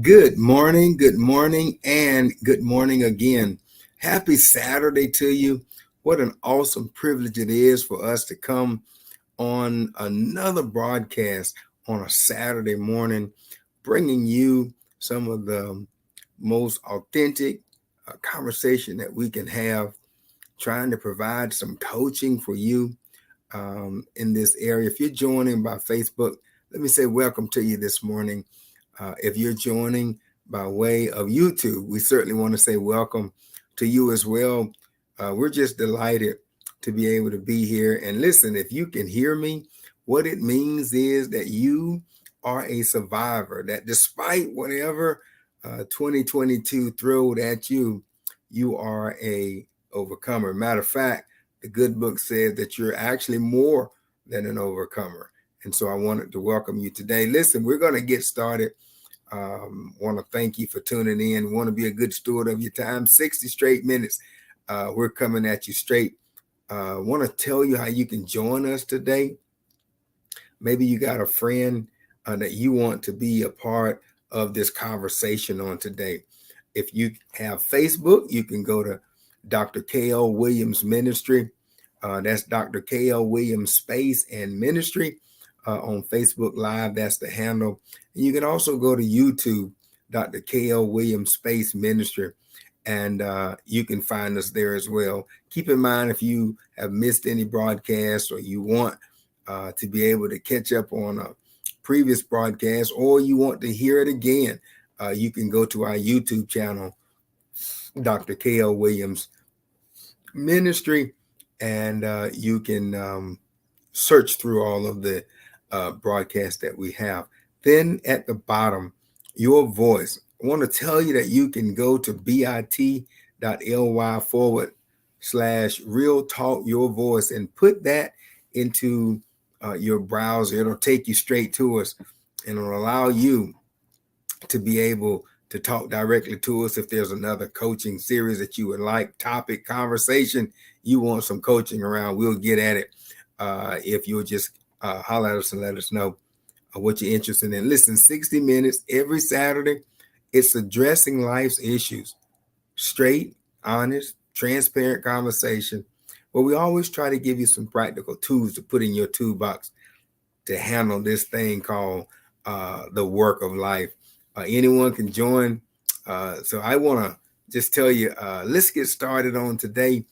Good morning, and good morning again. Happy Saturday to you. What an awesome privilege it is for us to come on another broadcast on a Saturday morning, bringing you some of the most authentic conversation that we can have, trying to provide some coaching for you in this area. If you're joining by Facebook, let me say welcome to you this morning. If you're joining by way of YouTube, we certainly want to say welcome to you as well. We're just delighted to be able to be here. And listen, if you can hear me, what it means is that you are a survivor, that despite whatever 2022 thrown at you, you are a overcomer. Matter of fact, the good book says that you're actually more than an overcomer. And so I wanted to welcome you today. Listen, we're going to get started. Want to thank you for tuning in. Want to be a good steward of your time. 60 straight minutes. We're coming at you straight. Want to tell you how you can join us today. Maybe you got a friend that you want to be a part of this conversation on today. If you have Facebook, you can go to Dr. K.L. Williams Ministry. That's Dr. K.L. Williams Space and Ministry on Facebook Live. That's the handle. And you can also go to YouTube, Dr. K.L. Williams Space Ministry, and you can find us there as well. Keep in mind, if you have missed any broadcasts or you want to be able to catch up on a previous broadcast, or you want to hear it again, you can go to our YouTube channel, Dr. K.L. Williams Ministry, and you can search through all of the broadcasts that we have. Then at the bottom, your voice. I want to tell you that you can go to bit.ly/RealTalk Your Voice and put that into your browser. It'll take you straight to us, and it'll allow you to be able to talk directly to us. If there's another coaching series that you would like, topic, conversation, you want some coaching around, we'll get at it. If you'll just holler at us and let us know what you're interested in. Listen, 60 minutes every Saturday. It's addressing life's issues. Straight, honest, transparent conversation. But we always try to give you some practical tools to put in your toolbox to handle this thing called the work of life. Anyone can join. So I want to just tell you, let's get started on today.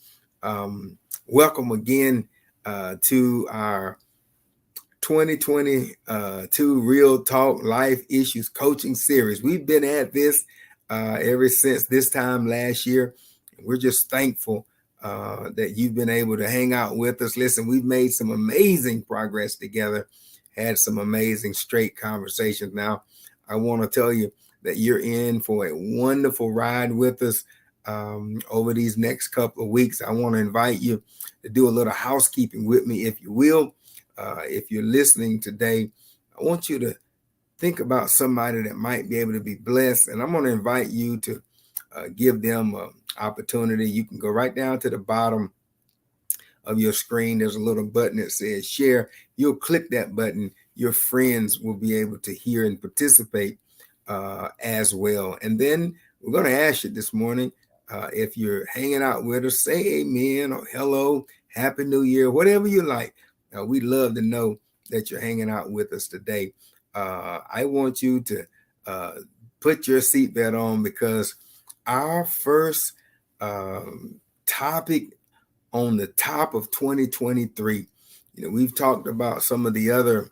Welcome again to our 2022 Real Talk Life Issues Coaching Series. We've been at this ever since this time last year. We're just thankful that you've been able to hang out with us. Listen, we've made some amazing progress together, had some amazing straight conversations. Now, I want to tell you that you're in for a wonderful ride with us over these next couple of weeks. I want to invite you to do a little housekeeping with me, if you will. If you're listening today, I want you to think about somebody that might be able to be blessed. And I'm going to invite you to give them an opportunity. You can go right down to the bottom of your screen. There's a little button that says share. You'll click that button. Your friends will be able to hear and participate as well. And then we're going to ask you this morning, if you're hanging out with us, say amen or hello, happy new year, whatever you like. We'd love to know that you're hanging out with us today. I want you to put your seatbelt on, because our first topic on the top of 2023, we've talked about some of the other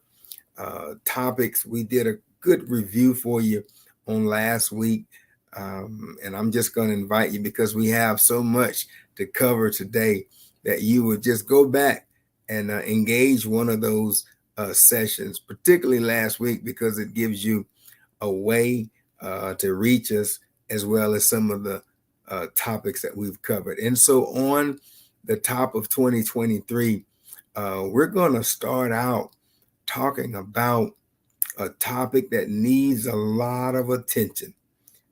topics. We did a good review for you on last week. And I'm just going to invite you, because we have so much to cover today, that you would just go back and engage one of those sessions, particularly last week, because it gives you a way to reach us, as well as some of the topics that we've covered. And so on the top of 2023, we're going to start out talking about a topic that needs a lot of attention.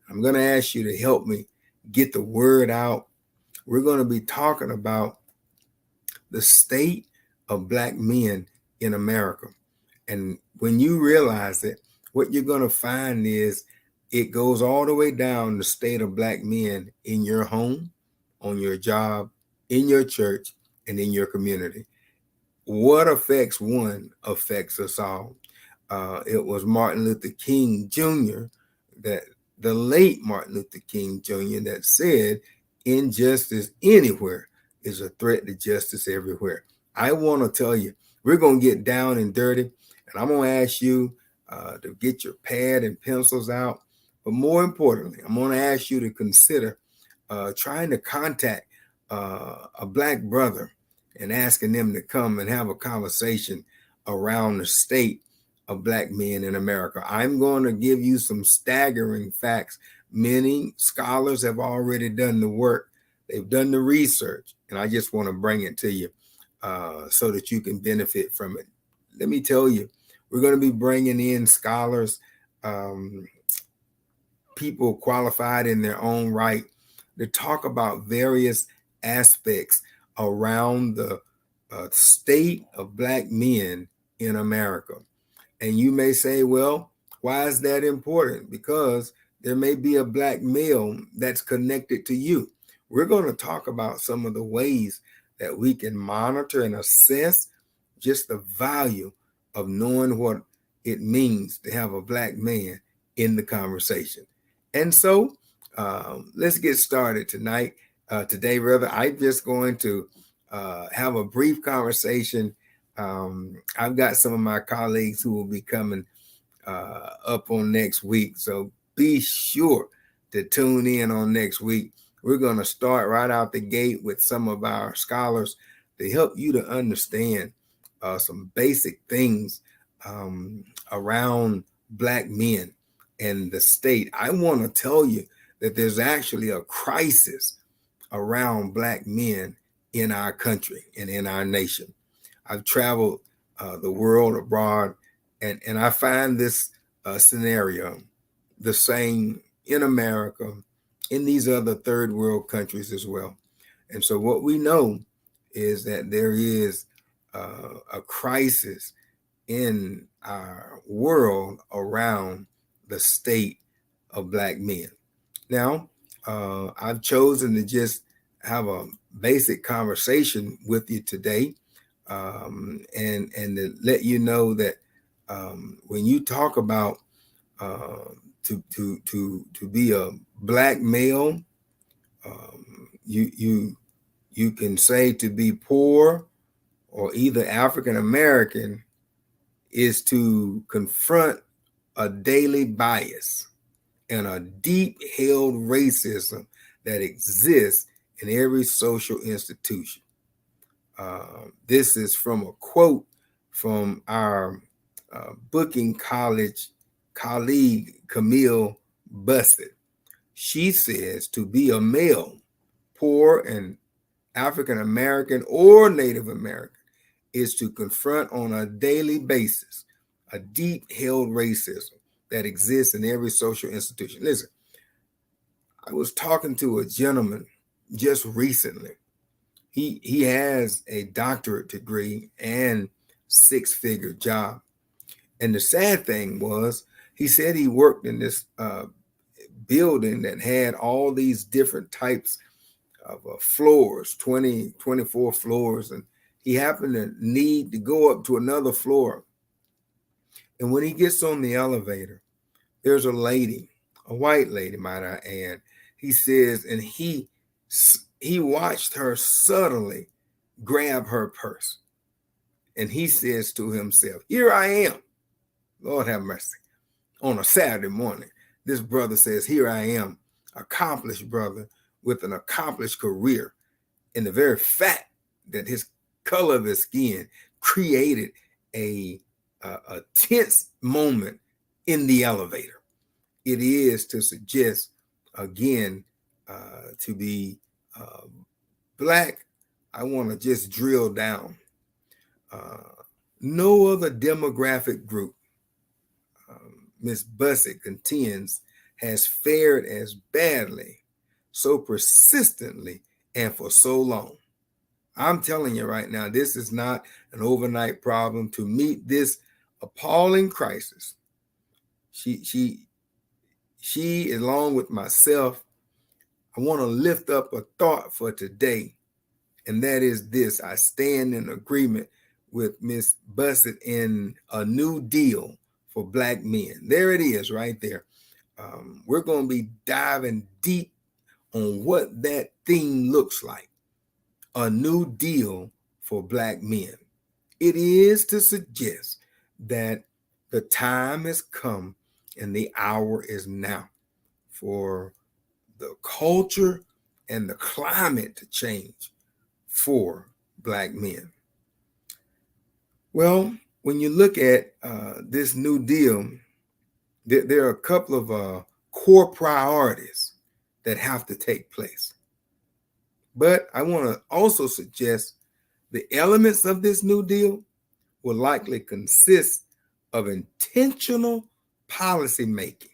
I'm going to ask you to help me get the word out. We're going to be talking about the state of Black men in America. And when you realize it, what you're going to find is It goes all the way down the state of Black men in your home, on your job, in your church, and in your community. What affects one affects us all. It was Martin Luther King Jr., that the late Martin Luther King Jr., that said, injustice anywhere is a threat to justice everywhere. I want to tell you, we're going to get down and dirty, and I'm going to ask you to get your pad and pencils out. But more importantly, I'm going to ask you to consider trying to contact a Black brother and asking them to come and have a conversation around the state of Black men in America. I'm going to give you some staggering facts. Many scholars have already done the work. They've done the research, and I just want to bring it to you so that you can benefit from it. Let me tell you, we're going to be bringing in scholars, people qualified in their own right, to talk about various aspects around the state of Black men in America. And you may say, well, why is that important? Because there may be a Black male that's connected to you. We're going to talk about some of the ways that we can monitor and assess just the value of knowing what it means to have a Black man in the conversation. And so let's get started tonight. Today, rather, I'm just going to have a brief conversation. I've got some of my colleagues who will be coming up on next week. So be sure to tune in on next week. We're going to start right out the gate with some of our scholars to help you to understand some basic things around Black men and the state. I want to tell you that there's actually a crisis around Black men in our country and in our nation. I've traveled the world abroad, and I find this scenario the same in America, in these other third world countries as well. And so what we know is that there is a crisis in our world around the state of Black men. Now, I've chosen to just have a basic conversation with you today, and to let you know that when you talk about to be a Black male, you can say to be poor or either African American is to confront a daily bias and a deep held racism that exists in every social institution. This is from a quote from our booking college colleague, Camille Bussett. She says to be a male, poor and African American or Native American is to confront on a daily basis a deep held racism that exists in every social institution. Listen, I was talking to a gentleman just recently. He has a doctorate degree and six-figure job. And the sad thing was, he said he worked in this building that had all these different types of floors, 24 floors. And he happened to need to go up to another floor. And when he gets on the elevator, there's a lady, a white lady, might I add. He says, and he watched her subtly grab her purse. And he says to himself, here I am, Lord have mercy, on a Saturday morning. This brother says, here I am, accomplished brother with an accomplished career. And the very fact that his color of his skin created a tense moment in the elevator. It is to suggest, again, to be Black. I want to just drill down. No other demographic group, Ms. Bussett contends, has fared as badly, so persistently, and for so long. I'm telling you right now, this is not an overnight problem. To meet this appalling crisis, she She, along with myself, I want to lift up a thought for today, and that is this. I stand in agreement with Miss Bussett in a new deal for Black men. There it is right there. We're going to be diving deep on what that thing looks like. A new deal for Black men. It is to suggest that the time has come and the hour is now for the culture and the climate to change for Black men. Well, when you look at this new deal, there are a couple of core priorities that have to take place. But I want to also suggest the elements of this new deal will likely consist of intentional policy making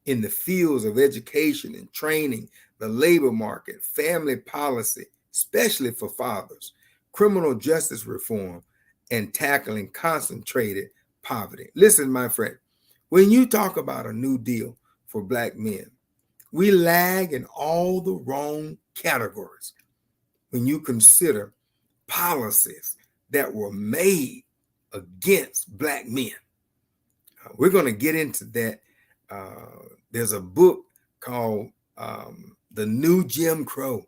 in the fields of education and training, the labor market, family policy, especially for fathers, criminal justice reform, and tackling concentrated poverty. Listen, my friend, when you talk about a new deal for Black men, we lag in all the wrong categories when you consider policies that were made against Black men. We're going to get into that. There's a book called The New Jim Crow.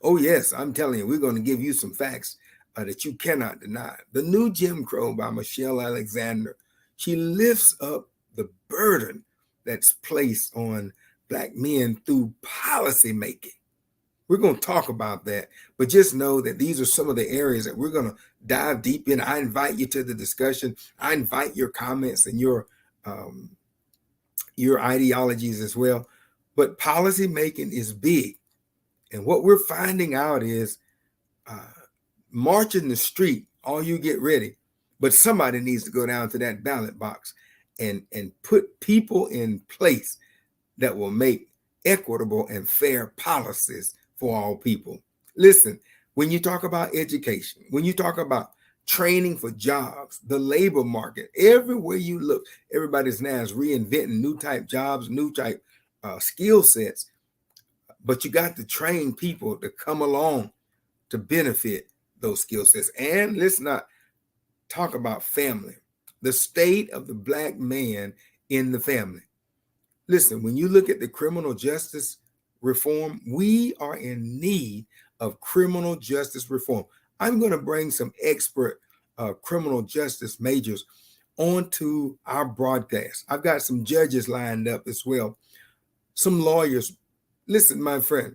Oh, yes, I'm telling you, we're going to give you some facts that you cannot deny. The New Jim Crow by Michelle Alexander. She lifts up the burden that's placed on Black men through policy making. We're going to talk about that, but just know that these are some of the areas that we're going to dive deep in. I invite you to the discussion. I invite your comments and your ideologies as well. But policy making is big. And what we're finding out is march in the street, all you get ready. But somebody needs to go down to that ballot box and put people in place that will make equitable and fair policies for all people. Listen, when you talk about education, when you talk about training for jobs, the labor market, everywhere you look, everybody's now is reinventing new type jobs, new type skill sets. But you got to train people to come along to benefit those skill sets. And let's not talk about family, the state of the Black man in the family. Listen, when you look at the criminal justice reform, we are in need of criminal justice reform. I'm going to bring some expert criminal justice majors onto our broadcast. I've got some judges lined up as well, some lawyers. Listen, my friend,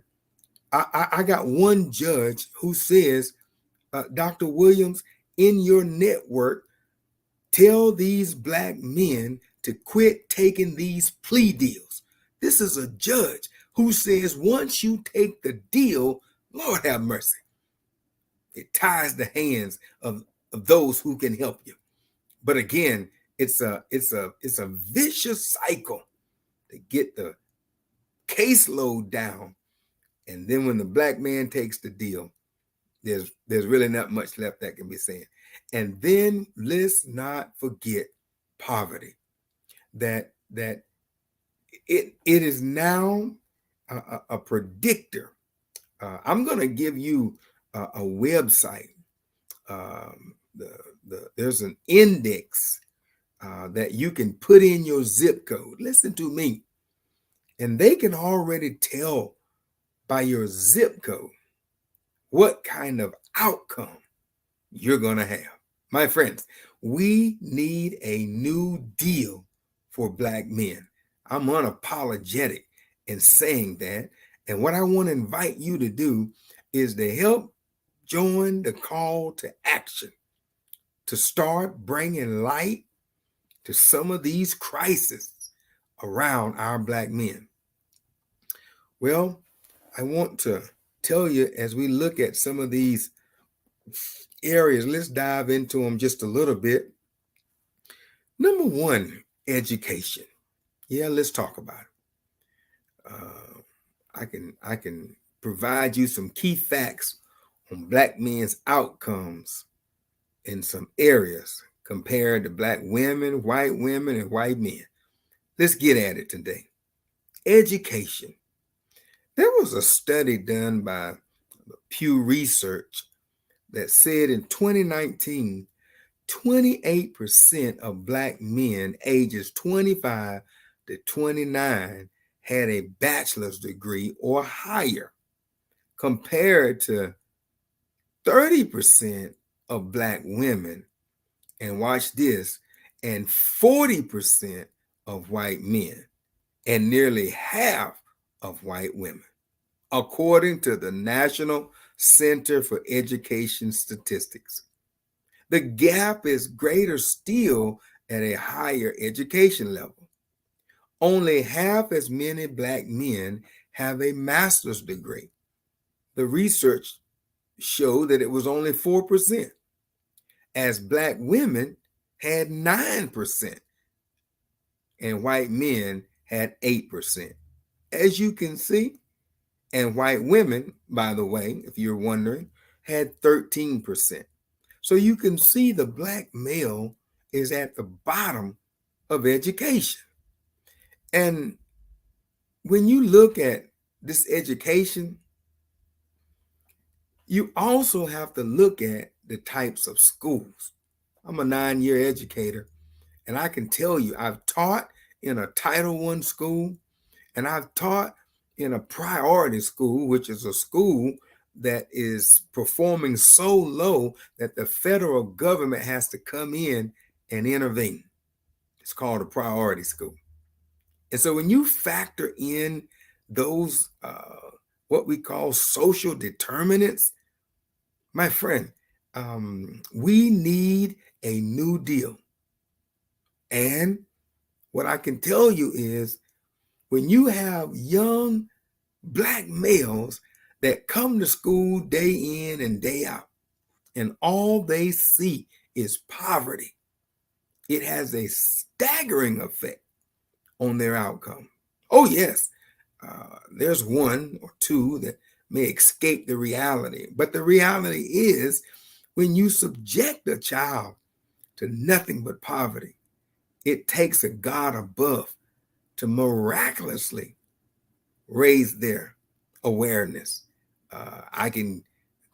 I got one judge who says, Dr. Williams, in your network, tell these Black men to quit taking these plea deals. This is a judge who says once you take the deal, Lord have mercy, it ties the hands of those who can help you. But again, it's a vicious cycle to get the caseload down. And then when the Black man takes the deal, there's really not much left that can be said. And then let's not forget poverty. That it is now a predictor. I'm going to give you a website. There's an index that you can put in your zip code. Listen to me. And they can already tell by your zip code what kind of outcome you're going to have. My friends, we need a new deal for Black men. I'm unapologetic in saying that. And what I want to invite you to do is to help join the call to action to start bringing light to some of these crises around our Black men. Well, I want to tell you as we look at some of these areas, let's dive into them just a little bit. Number one, education. Yeah, let's talk about it. I can provide you some key facts on Black men's outcomes in some areas compared to Black women, and white men. Let's get at it today. Education. There was a study done by Pew Research that said in 2019, 28% of Black men ages 25 to 29 had a bachelor's degree or higher, compared to 30% of Black women, and watch this, and 40% of white men, and nearly half of white women, according to the National Center for Education Statistics. The gap is greater still at a higher education level. Only half as many Black men have a master's degree. The research showed that it was only 4%, as Black women had 9% and white men had 8%. As you can see, and white women, by the way, if you're wondering, had 13%. So you can see the Black male is at the bottom of education. And when you look at this education, you also have to look at the types of schools. I'm a 9-year educator, and I can tell you I've taught in a Title I school, and I've taught in a priority school, which is a school that is performing so low that the federal government has to come in and intervene. It's called a priority school. And so when you factor in those, what we call social determinants, my friend, we need a new deal. And what I can tell you is when you have young Black males that come to school day in and day out, and all they see is poverty, it has a staggering effect on their outcome. Oh, yes, there's one or two that may escape the reality, but the reality is when you subject a child to nothing but poverty, it takes a God above to miraculously raise their awareness. I can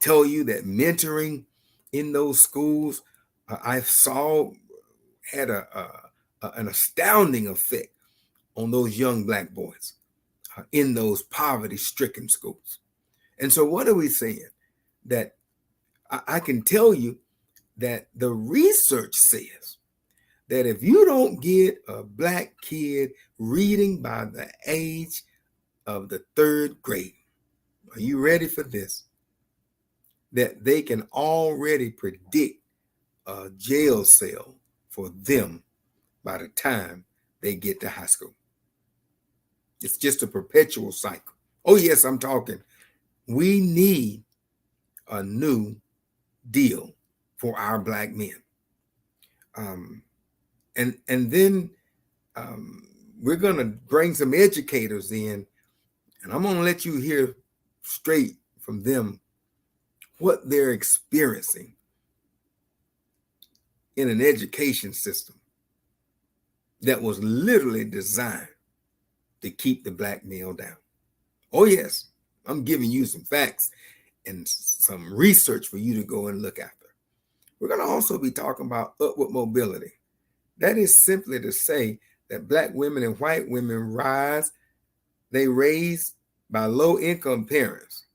tell you that mentoring in those schools I saw had an astounding effect on those young Black boys in those poverty-stricken schools. And so what are we saying? That I can tell you that the research says that if you don't get a Black kid reading by the age of the 3rd grade, are you ready for this? That they can already predict a jail cell for them by the time they get to high school. It's just a perpetual cycle. Oh, yes, I'm talking. We need a new deal for our Black men. And then we're going to bring some educators in, and I'm going to let you hear straight from them what they're experiencing in an education system that was literally designed to keep the Black male down. Oh, yes, I'm giving you some facts and some research for you to go and look after. We're going to also be talking about upward mobility. That is simply to say that Black women and white women they raised by low-income parents.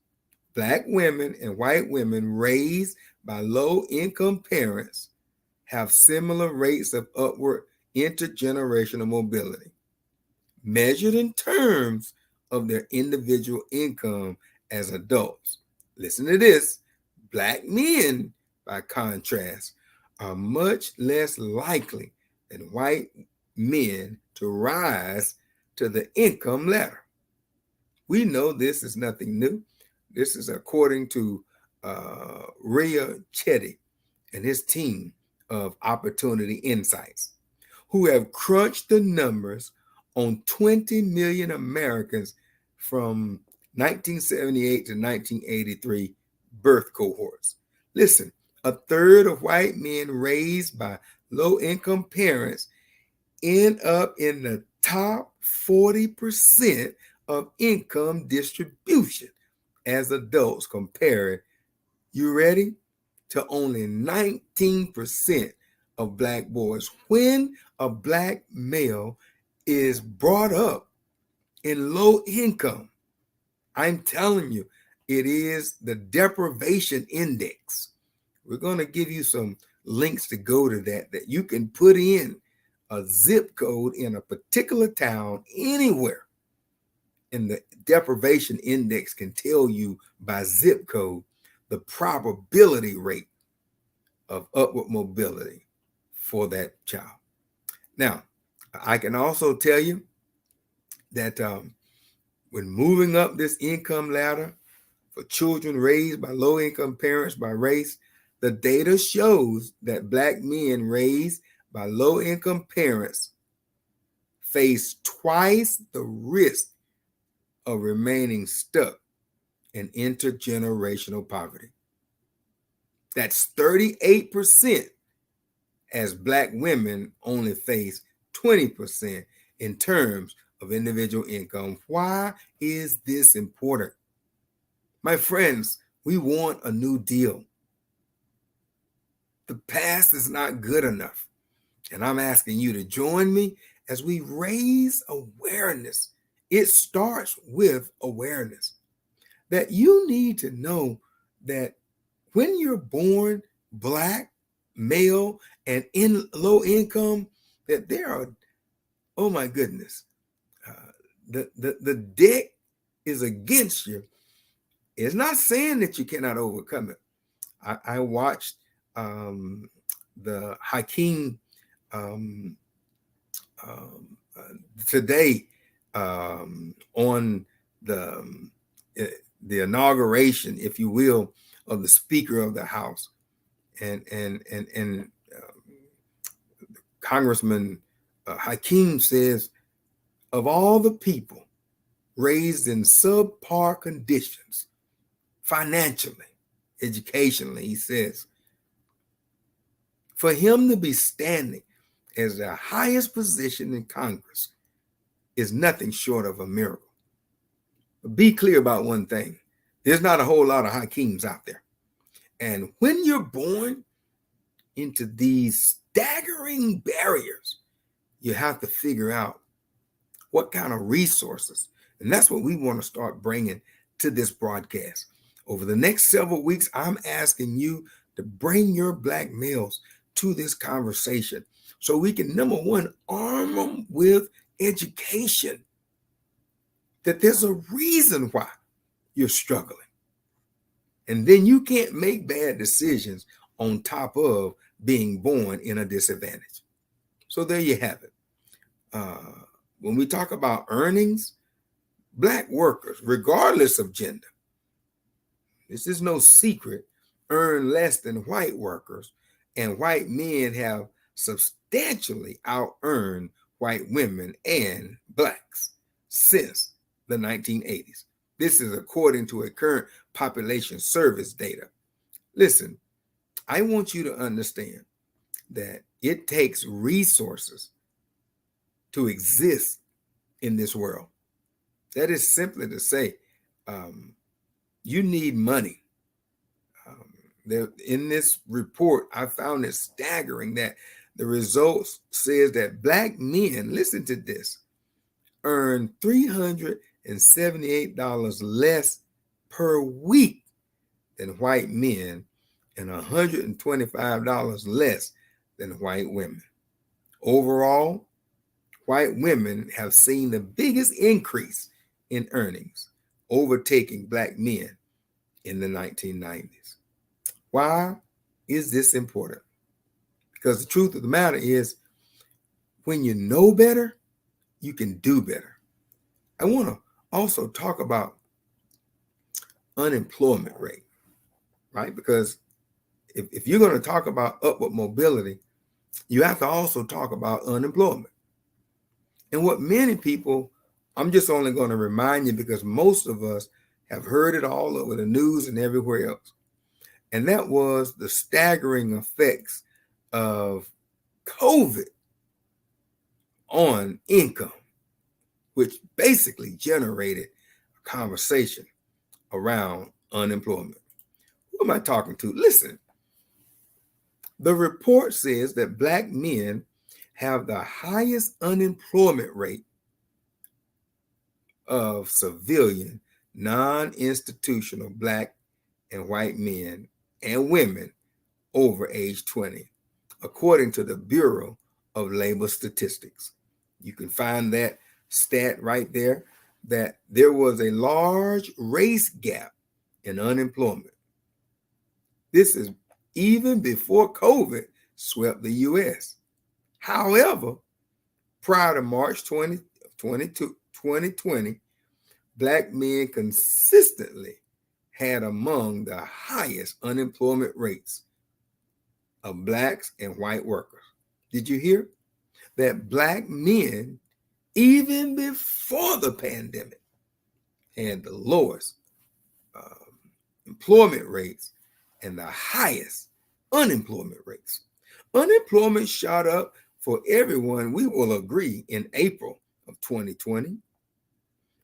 Black women and white women raised by low-income parents have similar rates of upward intergenerational mobility, measured in terms of their individual income as adults. Listen to this. Black men, by contrast, are much less likely than white men to rise to the income ladder. We know this is nothing new. This is according to Rhea Chetty and his team of Opportunity Insights, who have crunched the numbers on 20 million Americans from 1978 to 1983 birth cohorts. Listen, a third of white men raised by low-income parents end up in the top 40% of income distribution as adults compared, you ready, to only 19% of Black boys. When a Black male is brought up in low income, I'm telling you, it is the deprivation index. We're going to give you some links to go to that you can put in a zip code in a particular town anywhere. And the deprivation index can tell you by zip code the probability rate of upward mobility for that child. Now, I can also tell you that when moving up this income ladder for children raised by low-income parents by race, the data shows that Black men raised by low-income parents face twice the risk of remaining stuck in intergenerational poverty. That's 38%, as Black women only face 20% in terms of individual income. Why is this important? My friends, we want a new deal. The past is not good enough. And I'm asking you to join me as we raise awareness. It starts with awareness that you need to know that when you're born Black, male, and in low income, that there are, oh my goodness, the deck is against you. It's not saying that you cannot overcome it. I watched the Hakeem today on the inauguration, if you will, of the Speaker of the House, and Congressman Hakeem says, of all the people raised in subpar conditions, financially, educationally, he says, for him to be standing as the highest position in Congress is nothing short of a miracle. But be clear about one thing. There's not a whole lot of Hakeems out there. And when you're born into these staggering barriers, you have to figure out what kind of resources. And that's what we want to start bringing to this broadcast. Over the next several weeks, I'm asking you to bring your Black males to this conversation so we can, number one, arm them with education, that there's a reason why you're struggling. And then you can't make bad decisions on top of being born in a disadvantage. So there you have it. When we talk about earnings, Black workers, regardless of gender, this is no secret, earn less than white workers, and white men have substantially out-earned white women and Blacks since the 1980s. This is according to a current population service data. Listen, I want you to understand that it takes resources to exist in this world. That is simply to say, you need money. In this report, I found it staggering that the results says that Black men, listen to this, earn $378 less per week than white men and $125 less than white women. Overall, white women have seen the biggest increase in earnings, overtaking Black men in the 1990s. Why is this important? Because the truth of the matter is, when you know better, you can do better. I want to also talk about unemployment rate, right? Because if you're going to talk about upward mobility, you have to also talk about unemployment. And what many people, I'm just only going to remind you because most of us have heard it all over the news and everywhere else. And that was the staggering effects of COVID on income. which basically generated a conversation around unemployment. Who am I talking to? Listen, the report says that Black men have the highest unemployment rate of civilian, non-institutional Black and white men and women over age 20, according to the Bureau of Labor Statistics. You can find that stat right there, that there was a large race gap in unemployment. This is even before COVID swept the U.S. However, prior to March 2020, Black men consistently had among the highest unemployment rates of Blacks and white workers. Did you hear that? Black men, even before the pandemic, had the lowest employment rates and the highest unemployment rates. Unemployment shot up for everyone, we will agree, in April of 2020.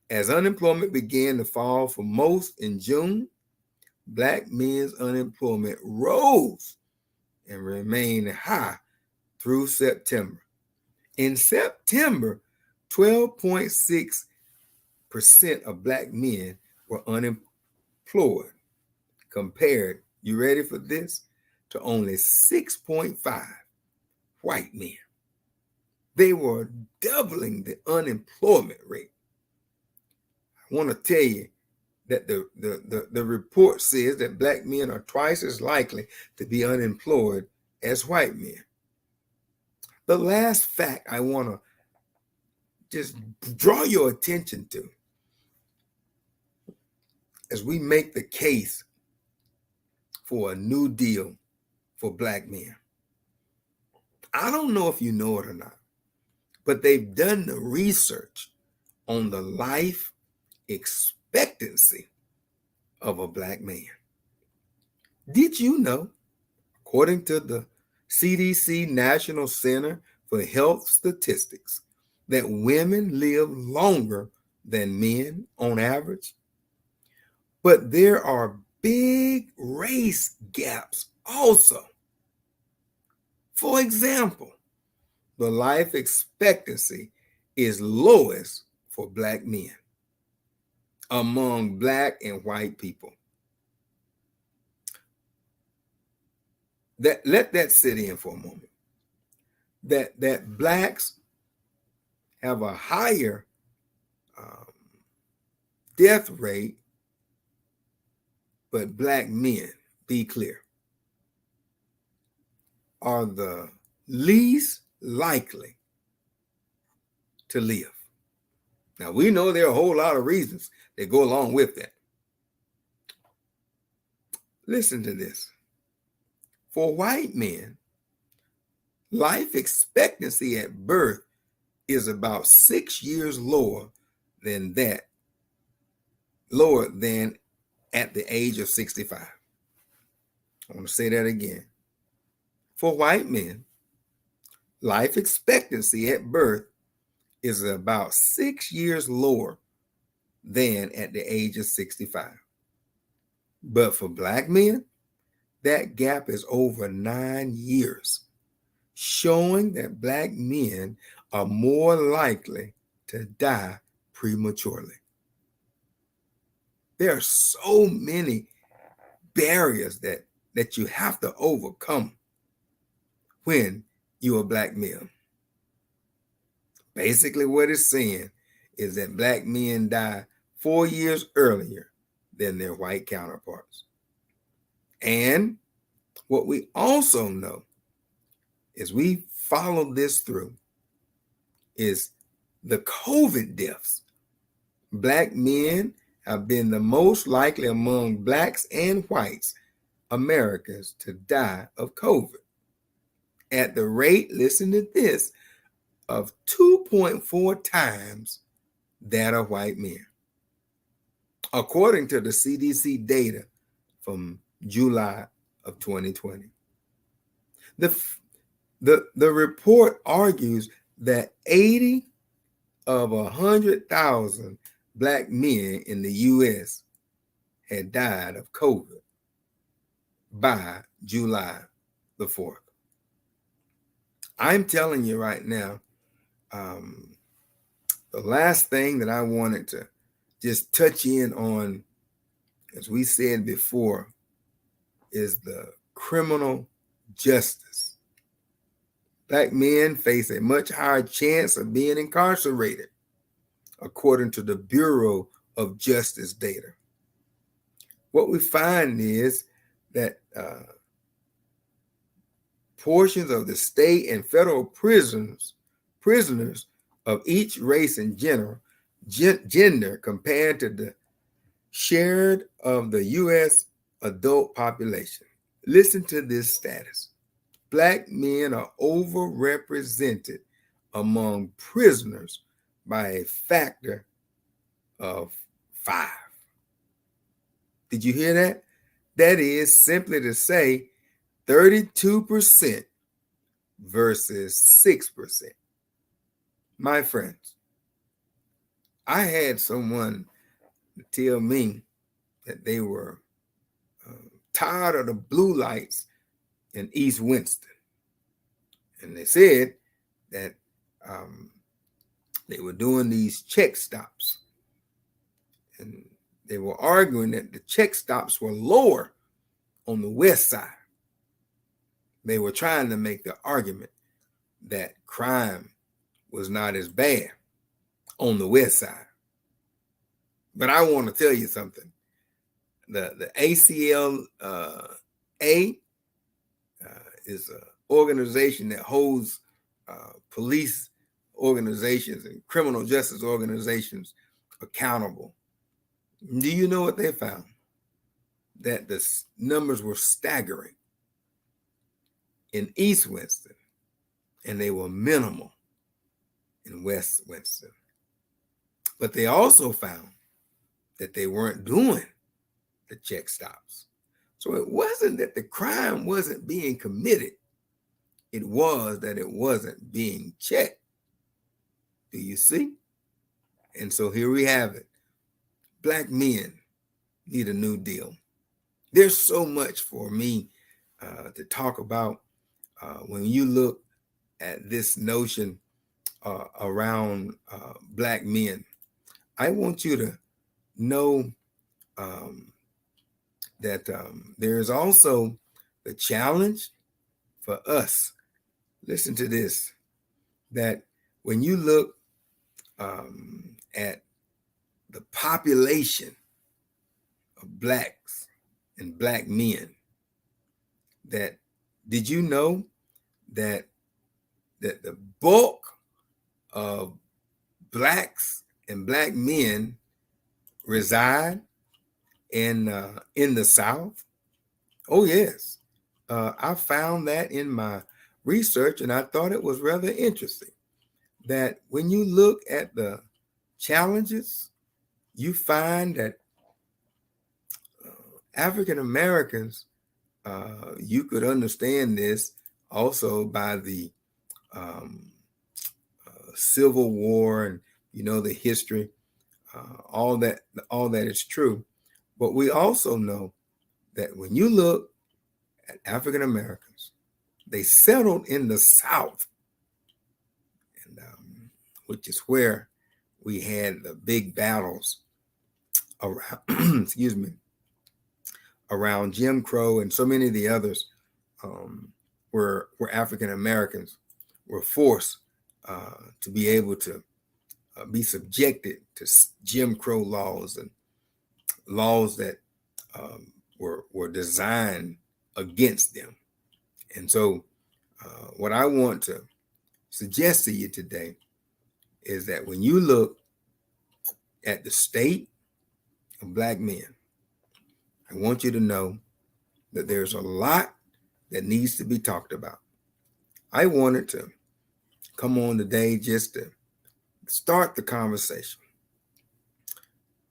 As unemployment began to fall for most in June, Black men's unemployment rose and remained high through September. In September, 12.6% of Black men were unemployed, compared, you ready for this, to only 6.5 white men. They were doubling the unemployment rate. I want to tell you that the report says that Black men are twice as likely to be unemployed as white men. The last fact I want to just draw your attention to as we make the case for a new deal for Black men. I don't know if you know it or not, but they've done the research on the life expectancy of a Black man. Did you know, according to the CDC National Center for Health Statistics, that women live longer than men on average? But there are big race gaps also. For example, the life expectancy is lowest for Black men among Black and white people. Let that sit in for a moment. That Blacks have a higher death rate, but Black men, be clear, are the least likely to live. Now, we know there are a whole lot of reasons that go along with that. Listen to this. For white men, life expectancy at birth is about 6 years lower than at the age of 65. I want to say that again. For white men, life expectancy at birth is about 6 years lower than at the age of 65. But for Black men, that gap is over 9 years, showing that Black men are more likely to die prematurely. There are so many barriers that you have to overcome when you're a Black male. Basically, what it's saying is that Black men die 4 years earlier than their white counterparts. And what we also know, as we follow this through, is the COVID deaths. Black men have been the most likely among Blacks and whites Americans to die of COVID at the rate, listen to this, of 2.4 times that of white men, according to the CDC data from July of 2020. The report argues that 80 of 100,000 black men in the U.S. had died of COVID by July the 4th. I'm telling you right now, the last thing that I wanted to just touch in on, as we said before, is the criminal justice. Black men face a much higher chance of being incarcerated, according to the Bureau of Justice data. What we find is that portions of the state and federal prisoners of each race and gender compared to the share of the U.S. adult population. Listen to this status. Black men are overrepresented among prisoners by a factor of 5. Did you hear that? That is simply to say 32% versus 6%. My friends, I had someone tell me that they were tired of the blue lights in East Winston. And they said that they were doing these check stops. And they were arguing that the check stops were lower on the west side. They were trying to make the argument that crime was not as bad on the west side. But I want to tell you something. The ACLA is an organization that holds police organizations and criminal justice organizations accountable. Do you know what they found? That the numbers were staggering in East Winston, and they were minimal in West Winston. But they also found that they weren't doing the check stops. So it wasn't that the crime wasn't being committed. It was that it wasn't being checked. Do you see? And so here we have it. Black men need a new deal. There's so much for me to talk about when you look at this notion around black men. I want you to know that there is also the challenge for us. Listen to this, that when you look at the population of blacks and black men, that did you know that the bulk of blacks and black men reside in the South? Oh yes, I found that in my research, and I thought it was rather interesting that when you look at the challenges, you find that African Americans, you could understand this also by the Civil War and the history, all that is true. But we also know that when you look at African Americans, they settled in the South, and which is where we had the big battles around, excuse me, around Jim Crow and so many of the others, where African Americans were forced to be able to be subjected to Jim Crow laws and laws that were designed against them. And so what I want to suggest to you today is that when you look at the state of black men, I want you to know that there's a lot that needs to be talked about. I wanted to come on today just to start the conversation.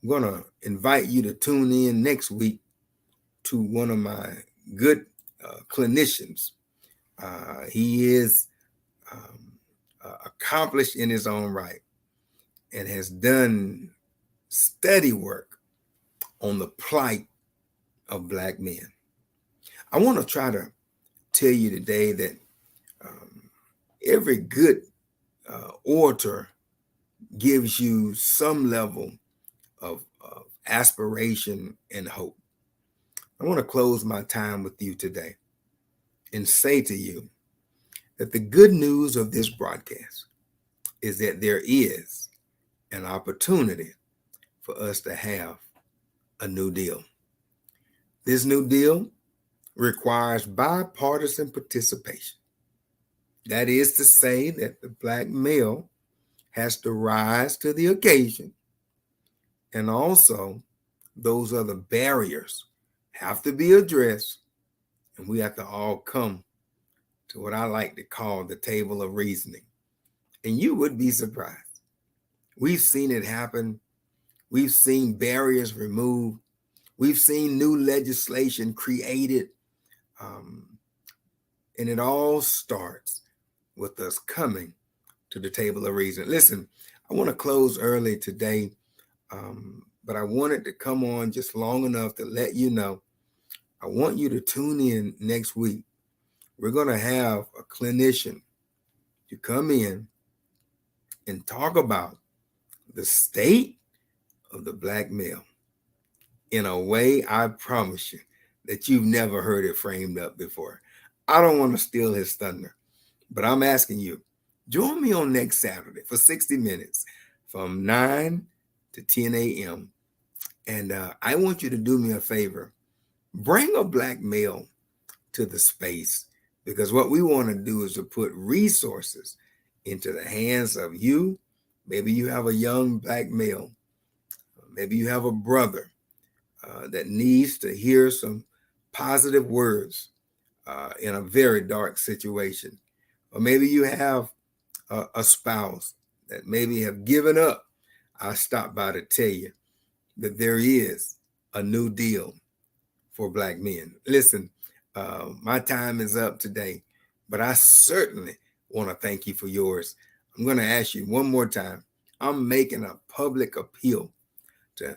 I'm going to invite you to tune in next week to one of my good clinicians. He is accomplished in his own right. and has done steady work on the plight of Black men. I want to try to tell you today that every good orator gives you some level of aspiration and hope. I want to close my time with you today and say to you that the good news of this broadcast is that there is an opportunity for us to have a new deal. This new deal requires bipartisan participation. That is to say that the Black male has to rise to the occasion, and also those other barriers have to be addressed, and we have to all come to what I like to call the table of reasoning. And you would be surprised. We've seen it happen. We've seen barriers removed. We've seen new legislation created. And it all starts with us coming to the table of reason. Listen, I want to close early today, but I wanted to come on just long enough to let you know. I want you to tune in next week. We're going to have a clinician to come in and talk about the state of the Black male in a way, I promise you, that you've never heard it framed up before. I don't want to steal his thunder, but I'm asking you, join me on next Saturday for 60 minutes from 9 to 10 a.m. And I want you to do me a favor. Bring a Black male to the space, because what we want to do is to put resources into the hands of you. Maybe you have a young Black male. Maybe you have a brother that needs to hear some positive words in a very dark situation. Or maybe you have a spouse that maybe have given up. I stopped by to tell you that there is a new deal for Black men. Listen, my time is up today, but I certainly want to thank you for yours. I'm going to ask you one more time. I'm making a public appeal to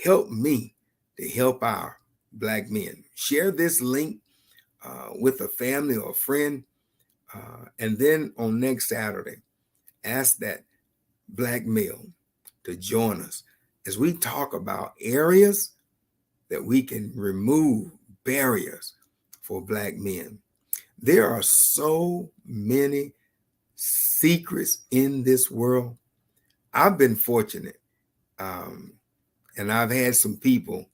help me to help our Black men. Share this link with a family or a friend. And then on next Saturday, ask that Black male to join us as we talk about areas that we can remove barriers for Black men. There are so many secrets in this world. I've been fortunate, and I've had some people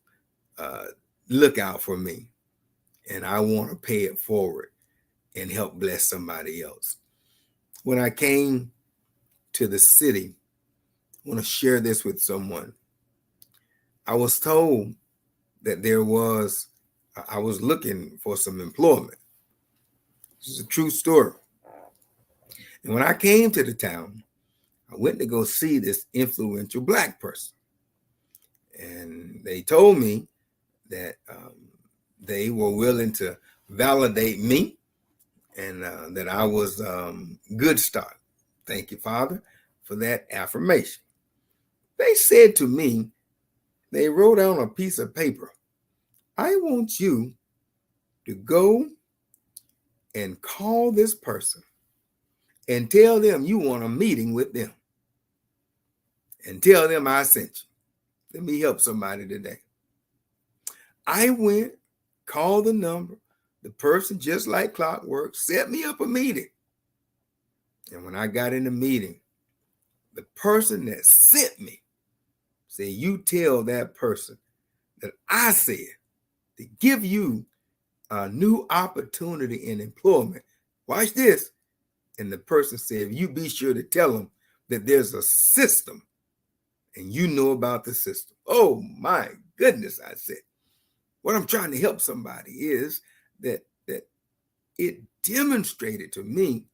look out for me, and I want to pay it forward and help bless somebody else. When I came to the city, I want to share this with someone. I was told that I was looking for some employment. This is a true story. And when I came to the town, I went to go see this influential Black person. And they told me that they were willing to validate me and that I was good stock. Thank you, Father, for that affirmation. They said to me, they wrote on a piece of paper, I want you to go and call this person and tell them you want a meeting with them. And tell them I sent you. Let me help somebody today. I went, called the number. The person, just like clockwork, set me up a meeting. And when I got in the meeting, the person that sent me said, you tell that person that I said to give you a new opportunity in employment. Watch this. And the person said, you be sure to tell them that there's a system and you know about the system. Oh my goodness, I said. What I'm trying to help somebody is that it demonstrated to me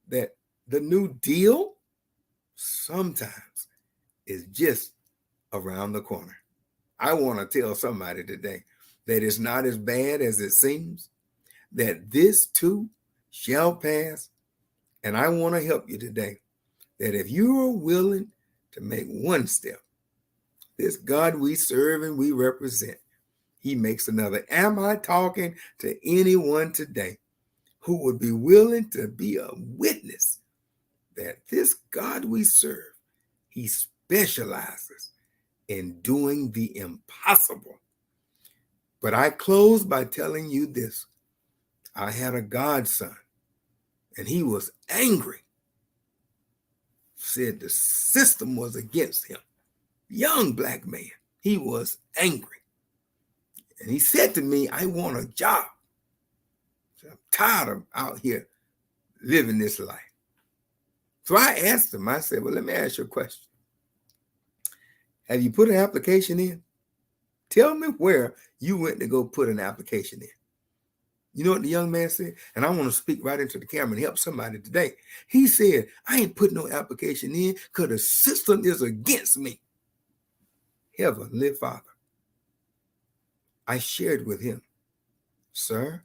that the new deal sometimes is just around the corner. I want to tell somebody today that it's not as bad as it seems, that this too shall pass. And I want to help you today that if you are willing to make one step. This God we serve and we represent, he makes another. Am I talking to anyone today who would be willing to be a witness that this God we serve, he specializes in doing the impossible? But I close by telling you this. I had a godson, and he was angry. Said the system was against him. Young black man. He was angry. And he said to me, I want a job. So I'm tired of out here living this life. So I asked him, I said, well, let me ask you a question. Have you put an application in? Tell me where you went to go put an application in. You know what the young man said? And I want to speak right into the camera and help somebody today. He said, I ain't put no application in because the system is against me. Heavenly Father, I shared with him, sir,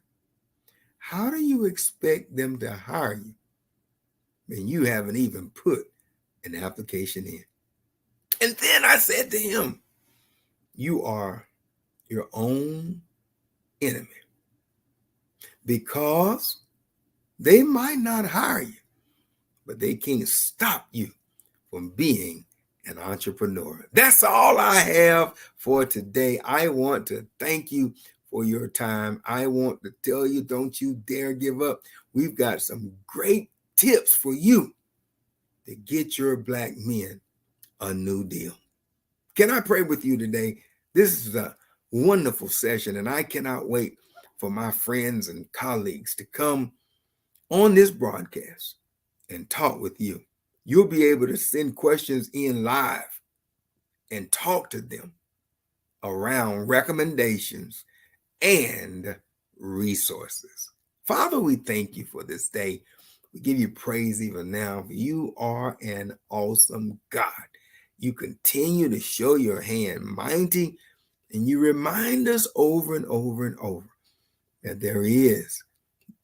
how do you expect them to hire you when you haven't even put an application in? And then I said to him, you are your own enemy, because they might not hire you, but they can't stop you from being an entrepreneur. That's all I have for today. I want to thank you for your time. I want to tell you, don't you dare give up. We've got some great tips for you to get your black men a new deal. Can I pray with you today? This is a wonderful session, and I cannot wait for my friends and colleagues to come on this broadcast and talk with you. You'll be able to send questions in live and talk to them around recommendations and resources. Father, we thank you for this day. We give you praise even now. You are an awesome God. You continue to show your hand mighty, and you remind us over and over and over that there is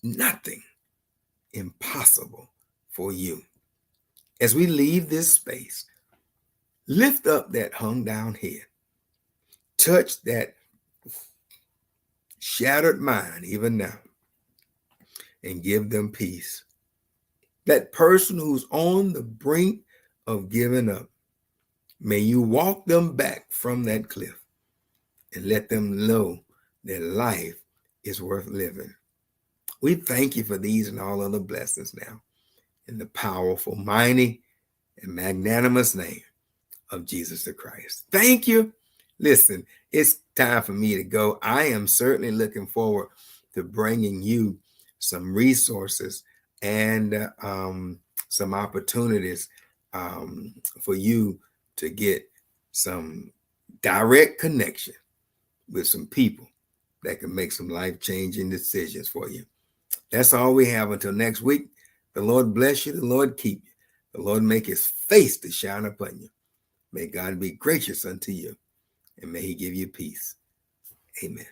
nothing impossible for you. As we leave this space, lift up that hung down head, touch that shattered mind even now, and give them peace. That person who's on the brink of giving up, may you walk them back from that cliff and let them know that life is worth living. We thank you for these and all other blessings now, in the powerful, mighty, and magnanimous name of Jesus the Christ. Thank you. Listen, it's time for me to go. I am certainly looking forward to bringing you some resources and some opportunities for you to get some direct connection with some people that can make some life-changing decisions for you. That's all we have until next week. The Lord bless you. The Lord keep you. The Lord make his face to shine upon you. May God be gracious unto you, and may he give you peace. Amen.